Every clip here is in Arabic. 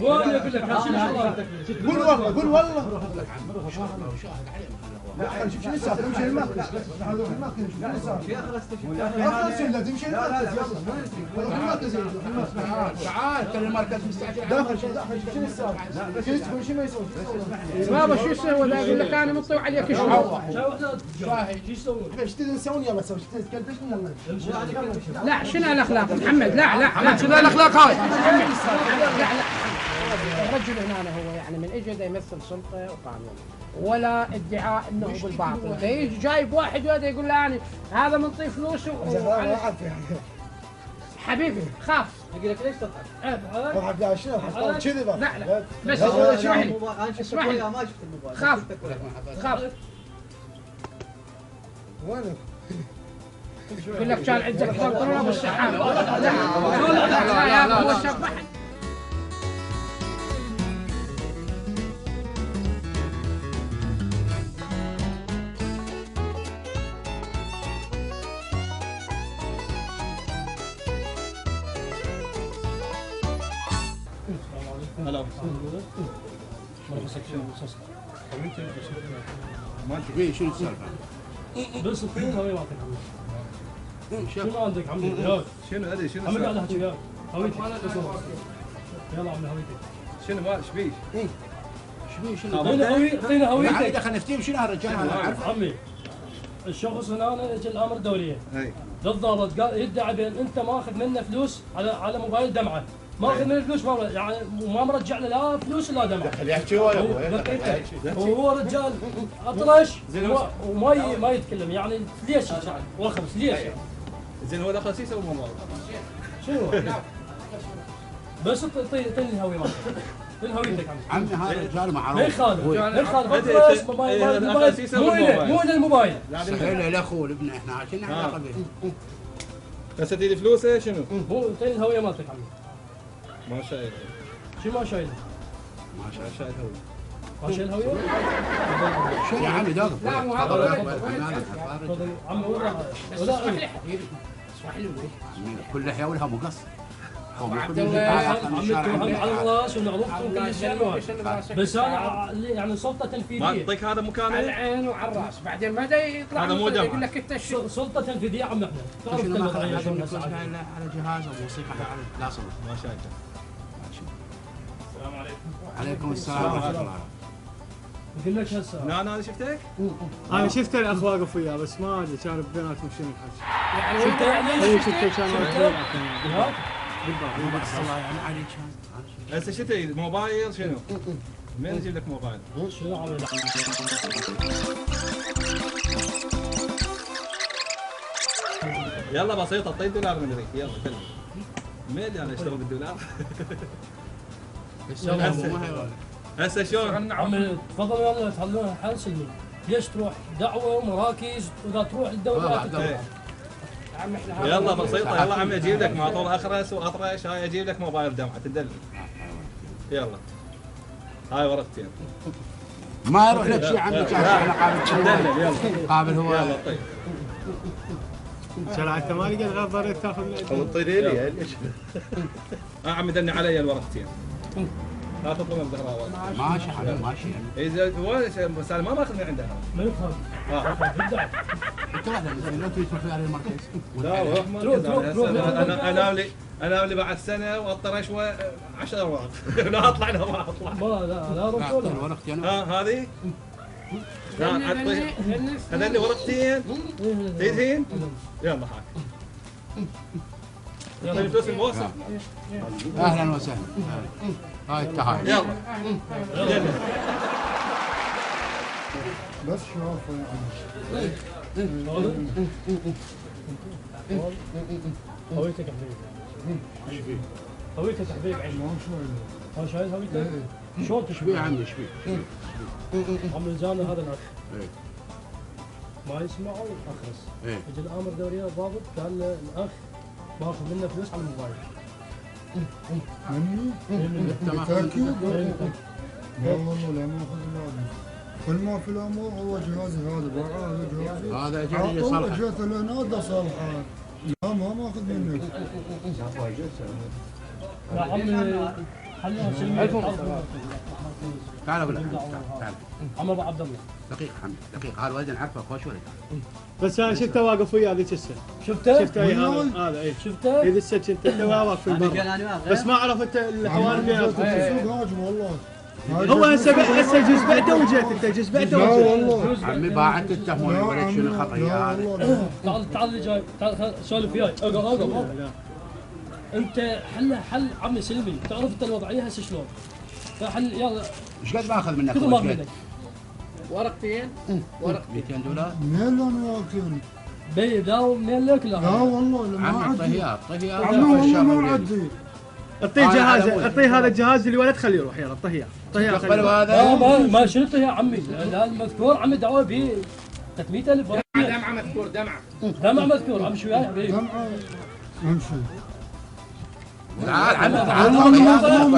وانا اقول لك قول والله قول والله. لا شوف شنو السالفه نمشي للمركز. نروح المركز نشوف شنو السالفه. اخلص ولا تمشي للمركز يلا. المركز تعال ترى المركز مستعجل. داخل شوف شنو السالفه. شنو تقول شنو يسوي؟ بابا شو يسوي؟ لا يقول لك انا مطوع عليك شو؟ شاهي شو يسوون؟ ايش تبي نسوي يلا سوي تكلفش يلا. لا شنو الاخلاق محمد؟ لا شنو الاخلاق هاي؟ لا الرجل هنا هو يعني من اجى دا يمثل سلطه وقانون ولا ادعاء انه بالباطل، دا يجي جايب واحد وهذا يقول له انا هذا منطي فلوس حبيبي خاف. اقول لك ليش تضحك؟ اضحك لا شنو كذي لا بس اسمح لي اسمح لي ما شفت الموبايل خاف وين يقول لك كان عندك بنطلون ابو السحاب. لا هو شبح. هلا ما انت فيه شنو السالفه؟ بس الطين هوي ما شنو عندك عمي؟ شنو ادري شنو عمي قاعد احكي وياك هويتك يلا عمي هويتك شنو ما ايش فيه؟ شنو اعطينا هويتك خلينا نفتي شنو هالرجال هذا؟ عمي الشخص هنا اجى الامر الدوليه بالضبط قال يدعي بان انت ماخذ منه فلوس على موبايل دمعه ماخذ منه فلوس يعني ما مرجع له لا فلوس لا دمعه. خليه يحكي هو يا ابوي. وهو رجال اطرش وما يتكلم يعني ليش وخمس ليش؟ زين هو دخل سيسه وما شنو؟ بس طيني الهويه مالك من هويتك عمي هذا رجال معروف. ما يخالف مو للموبايل. سهل له اخوه ابنه احنا عايشين علاقه به. بس تدي فلوسه شنو؟ مو طيني الهويه مالتك عمي. ما شايل. شو ما شايل؟ ما شايل هويه. ما شايل هويه؟ شو يا عمي داغب؟ لا مو هذا عمي ولا اسمح لي حبيبي اسمح لي كل لحيه ولها مقص. عبد الله عمي على الراس ونعرفكم كل شيء بس انا يعني سلطه تنفيذيه. ما تعطيك هذا مكانه؟ على العين وعلى الراس بعدين ما يطلع هذا مو دمعه. يقول لك انت سلطه تنفيذيه عم احنا تعرف هذا كلمه على جهاز وموسيقى لا صوت. ما شايفه. السلام عليكم. عليكم السلام ورحمه الله. يقول لك هسه لا انا شفتك؟ انا شفت الاخ واقف وياه بس ما ادري كان بيناتهم شنو الحكي. يعني شفته يعني اي شفته كان بالضبط الله يعني عليك كان. هسه شو تريد موبايل شنو؟ من يجيب لك موبايل؟ شنو عمل؟ يلا بسيطه اعطي دولار من ذيك يلا كلم. مين انا اشتغل بالدولار؟ هسه شلون؟ عمي تفضل يلا تحلون حل سلمي. ليش تروح دعوه ومراكز واذا تروح للدوله يلا بسيطه يلا عمي اجيب لك مع طول اخرس واطرش هاي اجيب لك موبايل دمعه تدلل. يلا هاي ورقتين. ما يروح لك شيء عمي كان دلل يلا قابل هو. يلا طيب. شرع انت ما لقيت غير ضريت تاخذ طيري لي ليش؟ عمي دلني علي الورقتين. لا تطلب من الدهراوي. ماشي حبيبي ماشي. اذا هو بس انا ما ماخذ من عنده. من يفهم؟ انت واحده لو تريد تروح على المركز. لا روح مركز. انا لي بعد سنه واضطر شوي 10 اوراق. لا اطلع لا ما اطلع. لا روح ولا ورقتين. هذه؟ لا عطي هذول ورقتين. تريدين؟ يلا هاك. يلا فلوس الموسم. اهلا وسهلا. هاي التحايا. يلا. بس شوف هويتك يا حبيبي. هويتك يا حبيبي عيش. ما شايل هويتك؟ شلون شبيه عمي شبيه؟ عم الزامل هذا الاخ. ما يسمعوا اخرس. اجى الامر دوري الضابط قال الاخ باخذ منه فلوس على الموبايل. مني؟ بالتأكيد؟ لا والله لا ما أخذ هذا. كل ما في الأمور هو جهازي هذا باعه هذا جهازي. هذا جاي صالحه. جيت لهنا صالحه. لا ما أخذ منك. لا عمي حلوها سلمي. تعال اقول لك تعال. عمر ابو عبد الله. دقيقة حمد دقيقة، هذا ولد نعرفه خوش ولد. بس انا شفته واقف وياه ذيك السنه. شفته؟ شفته اي هذا اي. شفته؟ اي لسه كنت واقف في البر. بس ما عرفت الحوار السوق اللي هاجم والله. هو هسه جزء بعده وجيت انت جزء بعده لا وجيت. والله. عمي باعت التهمون الولد شنو لا خطية هذا. والله. تعال اللي جاي، تعال سولف وياي، اقعد. انت حل عمي سلمي، تعرف انت الوضعيه هسه شلون؟ فحل يلا ايش قد باخذ منك؟ كثر ما بدك. ورقتين 200 دولار. منين انا واكل؟ بي داو منين لك لا؟ لا والله ما عمي عندي. طهيار عمي والله ما عندي. اعطيه جهاز، اعطيه هذا الجهاز الولد خليه يروح يلا اعطيه اياه. تقبلوا لا هذا؟ ما شلته يا عمي، لا المذكور عمي دعوه به 300,000 دمعه مذكور دمعه. دمع مذكور عم شوي بيه. جمعة امشي. تعال عمي والله مظلوم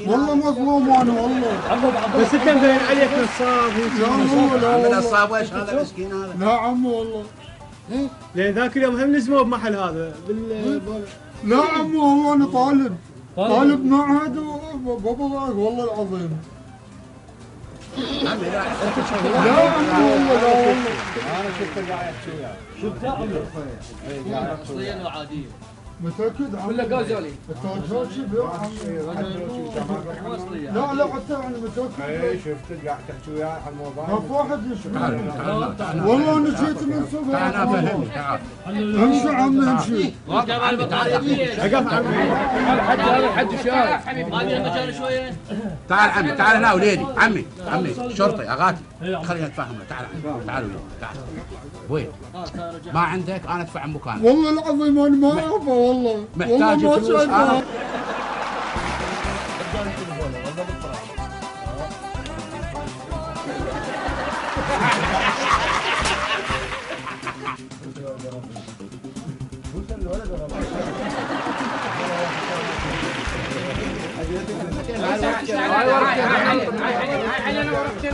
والله مظلوم انا والله. عمو ابو عبد الله بس انت مبين عليك نصاب لا والله لا عمي والله. نصاب ويش هذا مسكين هذا. لا عمي والله. لان ذاك اليوم هم لزموه بمحل هذا لا عمي والله انا طالب معهد وبابا والله العظيم. عمي لا لا عمي والله لا والله. انا شفته قاعد وياه. شفته عمي. اصليا وعاديه. متأكد عمي. ولا غازولي. التاجر شبه عمي. لا حتى يعني متأكد. اي شفته قاعد تحكي وياه على الموبايل. ما واحد يشوف. تعال والله انا جيت من السوق. تعال فهمني تعال. امشي عمي امشي. اقف عمي. حد شاف. ما ابي مكان شويه. تعال عمي تعال هنا وليدي. عمي شرطي اغاتي خلينا نتفاهم. تعال عمي تعال وياي تعال. وين؟ ما عندك انا ادفع عن مكانك. والله العظيم انا ما اعرفه والله. محتاج والله ما فلوس شايفه. انا. هاي انا ورقتين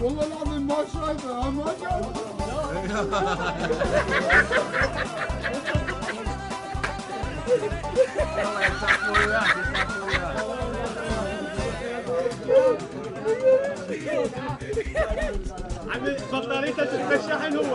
والله العظيم ما شايفه ما شايفه. عمي بطاريته الشحن هو